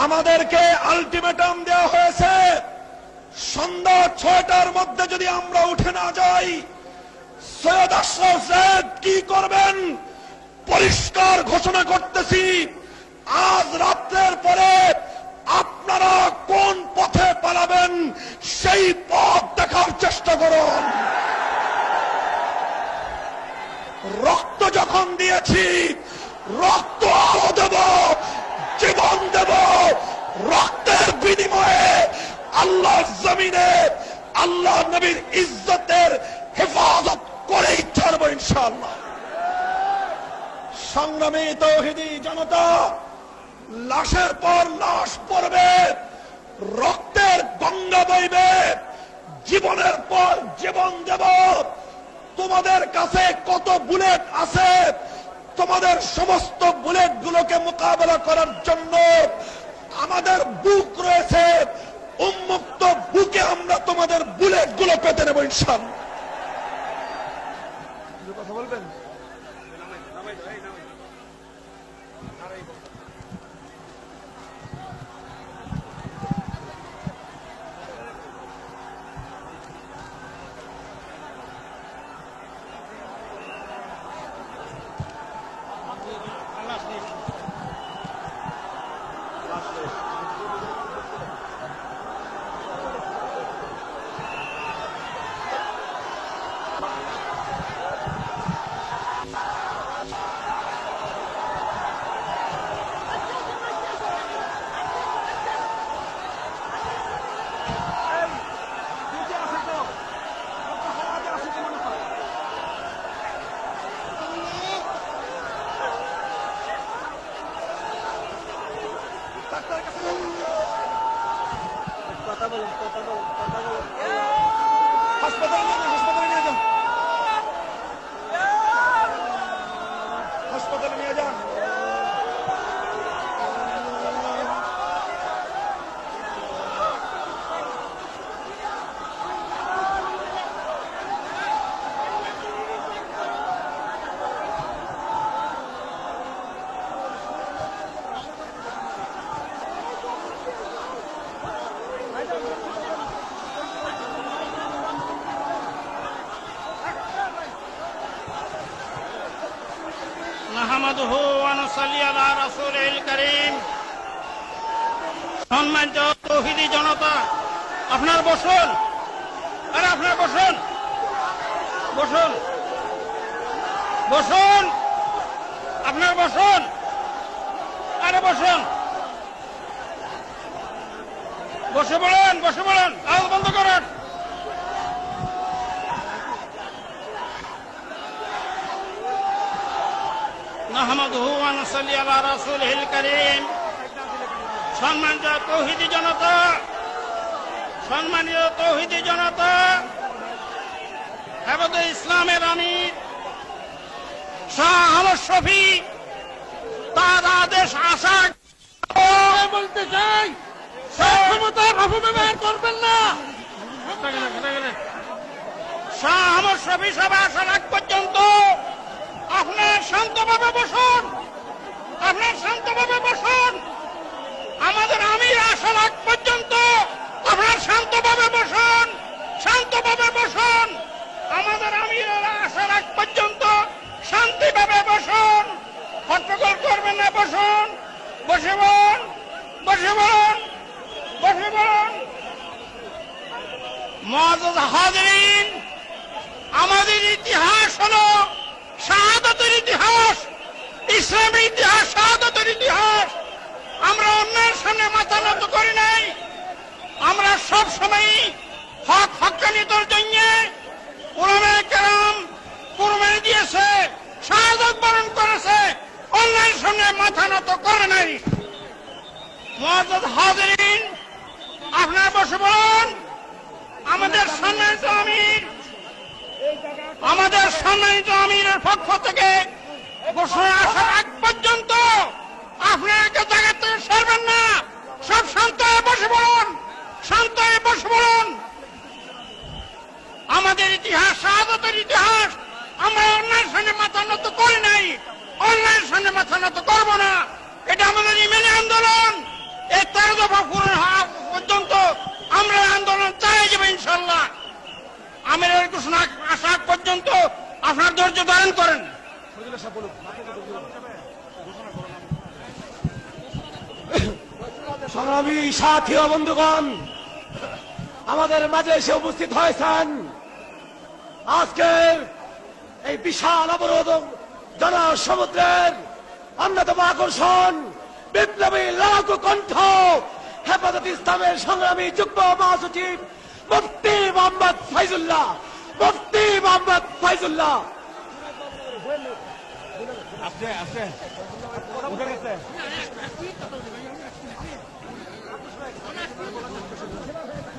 আমাদেরকে আলটিমেটাম দেওয়া হয়েছে, সন্ধ্যা 6টার মধ্যে যদি আমরা উঠে না যাই সৈয়দ আশরাফ সাহেব কি করবেন পরিষ্কার ঘোষণা করতেছি। আজ রাত্রের পরে আপনারা কোন পথে পালাবেন সেই পথ দেখার চেষ্টা করুন। রক্ত যখন দিয়েছি, রক্ত আরো দেব, জীবন দেব। রক্তের বিনিময়ে আল্লাহর জমিনে আল্লাহ নবীর ইজ্জতের হেফাজত করেই ছাড়ব ইনশাআল্লাহ। সংগ্রামী তাওহীদি জনতা, লাশের পর লাশ পড়বে, রক্তের গঙ্গা বইবে, জীবনের পর জীবন দেব। তোমাদের কাছে কত বুলেট আছে, তোমাদের সমস্ত বুলেট গুলোকে মোকাবেলা করার জন্য আমাদের বুক রয়েছে, উন্মুক্ত বুকে আমরা তোমাদের বুলেট গুলো পেতে নেব ইনশাআল্লাহ। কথা বলবেন? হাসপাতালে নিয়ে যান। নাহমাদুহু ওয়া নুসাল্লি আলা রাসূলিল কারীম। সম্মানিত তাওহীদি জনতা, আপনার বসুন, আরে আপনার বসুন, বসুন, বসুন, আপনার বসুন, আরে বসুন, বসে পড়েন, বসে পড়েন, আওয়াজ বন্ধ করেন। নাহমাদুহু ওয়া নুসাল্লি আলা রাসূলিল কারীম। সম্মানিত তাওহীদি জনতা, সম্মানিত তাওহীদি জনতা, হেফাজতে ইসলামের আমির শাহ আহমদ শফী তার আদেশ আশা বলতে চাই, ক্ষমতার অপব্যবহার করবেন না। শাহ আহমদ শফী সভা আসার আগ পর্যন্ত আপনার শান্তভাবে বসুন, আপনার শান্তভাবে বসুন। আমাদের আমির আসার আগ পর্যন্ত আপনার শান্তভাবে বসুন, শান্তভাবে বসুন। আমাদের আমির আসার আগ পর্যন্ত শান্তিভাবে বসুন, হট্টগোল করবেন না, বসুন, বসে বলুন, বসে বলুন, বসে বলুন। মুআজ্জাজ হাজিরিন, আমাদের ইতিহাস হলো শাহাদাতের ইতিহাস, ইসলামের ইতিহাস, শাহাদাতের ইতিহাস। আমরা অন্যের সামনে মাথা নত করি নাই। আমরা সব সময় হক হক্কানিয়তের জন্য উলামায়ে কেরাম কুরবানি দিয়েছে, শাহাদাত বরণ করেছে, অন্যের সামনে মাথা নত করে নাই। মুআজ্জাজ হাজিরিন, আপনারা বসে বলুন। আমাদের সম্মানিত আমির, আমাদের সম্মানিত আমিরের পক্ষ থেকে ঘোষণা আসার আগ পর্যন্ত আপনারা জায়গা থেকে সরবেন না। সব শান্ত হয়ে বসে বলুন, শান্ত হয়ে বসে বলুন। আমাদের ইতিহাস, শাহাদাতের ইতিহাস। আমরা অন্যায়ের সামনে মাথা নত করি নাই, অন্যায়ের সামনে মাথা নত করব না। এটা আমাদের ইমানি আন্দোলন, এই 13 দফা পূরণ হওয়া পর্যন্ত আমরা আন্দোলন চালিয়ে যাবো ইনশাল্লাহ। আমিরের ঘোষণা আসা পর্যন্ত আপনার ধৈর্য ধারণ করেন। সংগ্রামী সাথী ও বন্ধুগণ, আমাদের মাঝে এসে উপস্থিত হয়েছেন আজকের এই বিশাল অবরোধ জনসমুদ্রের অন্যতম আকর্ষণ, বিপ্লবী লড়াকু কণ্ঠ, হেফাজত ইসলামের সংগ্রামী যুগ্ম মহাসচিব মুফতি মোহাম্মদ ফাইজুল্লাহ। মুফতি মোহাম্মদ ফাইজুল্লাহ।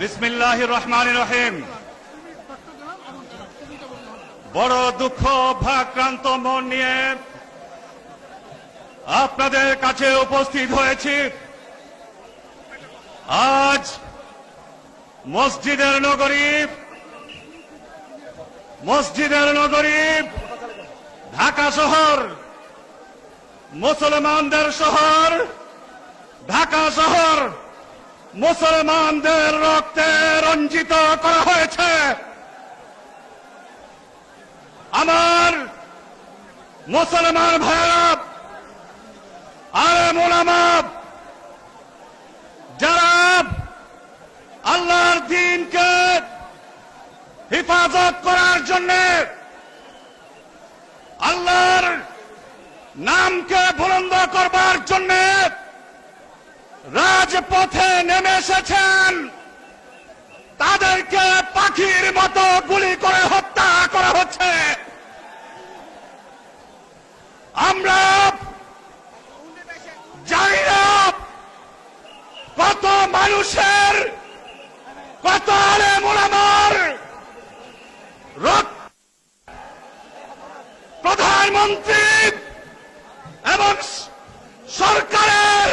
বিসমিল্লাহির রহমানির রহিম। বড় দুঃখ ভারাক্রান্ত মন নিয়ে আপনাদের কাছে উপস্থিত হয়েছি। আজ মসজিদের নগরী ঢাকা শহর, মুসলমানদের শহর ঢাকা শহর মুসলমানদের রক্তে রঞ্জিত করা হয়েছে। আমার মুসলমান ভাইরা, আলেম ওলামা, যারা আল্লাহর দ্বীনকে হেফাজত করার জন্য, আল্লাহর নামকে বুলন্দ করবার জন্য রাজপথে নেমে এসেছেন, তাদেরকে পাখির মতো গুলি করে হত্যা করা হচ্ছে। আমরা জানি না কত মানুষের, কত আলেম ওলামার প্রধানমন্ত্রী এবং সরকারের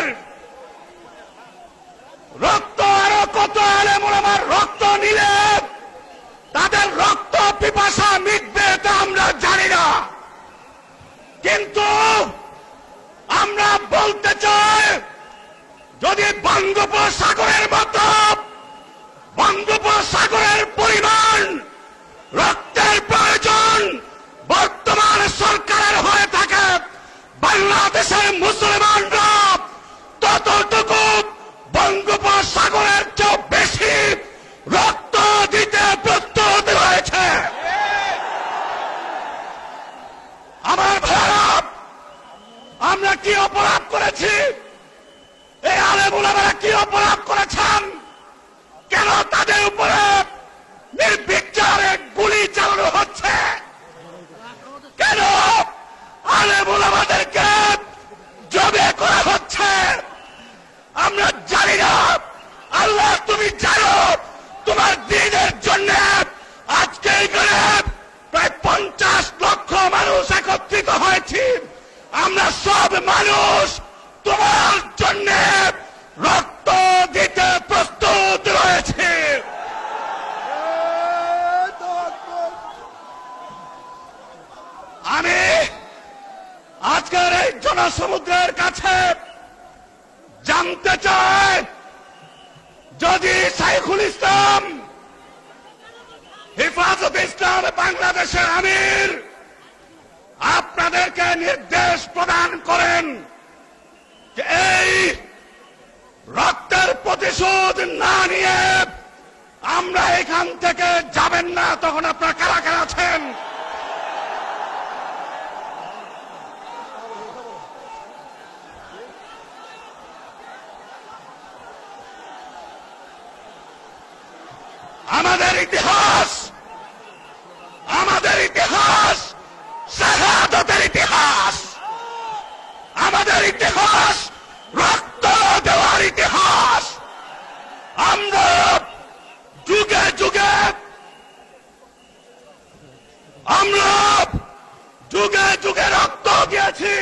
রক্ত, আরো কত আলেম ওলামার রক্ত নিলে তাদের রক্ত পিপাসা মিটবে তা আমরা জানি না। কিন্তু আমরা বলতে চাই, যদি বঙ্গোপসাগরের মতো, বঙ্গোপসাগরের পরিমাণ রক্তের প্রয়োজন বর্তমান সরকারের হয়ে থাকে, বাংলাদেশের মুসলমানরা ততটুকু বঙ্গোপসাগরের চেয়ে বেশি রক্ত দিতে প্রস্তুত রয়েছে। আমার ভাইরা, আমরা কি অপরাধ করেছি? এই আলেম ওলামারা কি অপরাধ করেছেন? কেন তাদের উপরে নির্বিচারে গুলি চালানো হচ্ছে? কেন আলেম ওলামাদেরকে জবে করা হচ্ছে? আমরা জানি না। আল্লাহ, তুমি জানো, তোমার দ্বীনের জন্য আজকে এখানে প্রায় 50 লক্ষ মানুষ একত্রিত হয়েছি। আমরা সব মানুষ তোমার জন্য রক্ত দিতে প্রস্তুত রয়েছে। আমি আজকের এই জনসমুদ্রের কাছে জানতে চাই, যদি শাইখুল ইসলাম, হেফাজত ইসলাম বাংলাদেশের আমির আপনাদেরকে নির্দেশ প্রদান করেন যে এই রক্তের প্রতিশোধ না নিয়ে আমরা এখান থেকে যাবেন না, তখন আপনারা কারা কারা আছেন? আমাদের ইতিহাস, আমাদের ইতিহাস শাহাদাতের ইতিহাস, আমাদের ইতিহাস রক্ত দেওয়ার ইতিহাস। আমরা যুগে যুগে, আমরা যুগে যুগে রক্ত দিয়েছি।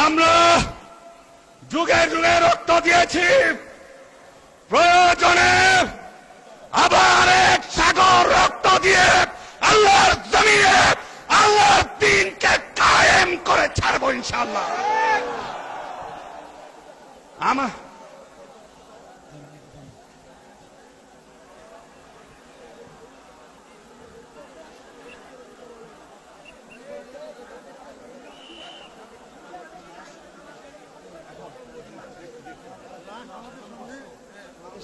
আমরা যুগে যুগে রক্ত দিয়েছি। প্রয়োজনে আবার এক সাগর রক্ত দিয়ে আল্লাহর জমিনে যাবো ইনশাআল্লাহ। আমার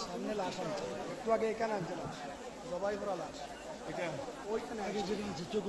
সামনে লাশ আনছে, একটু আগে এখানে আনছে লাশ, জবাই করা লাশ, ওইখানে আগে যেখানে চোখ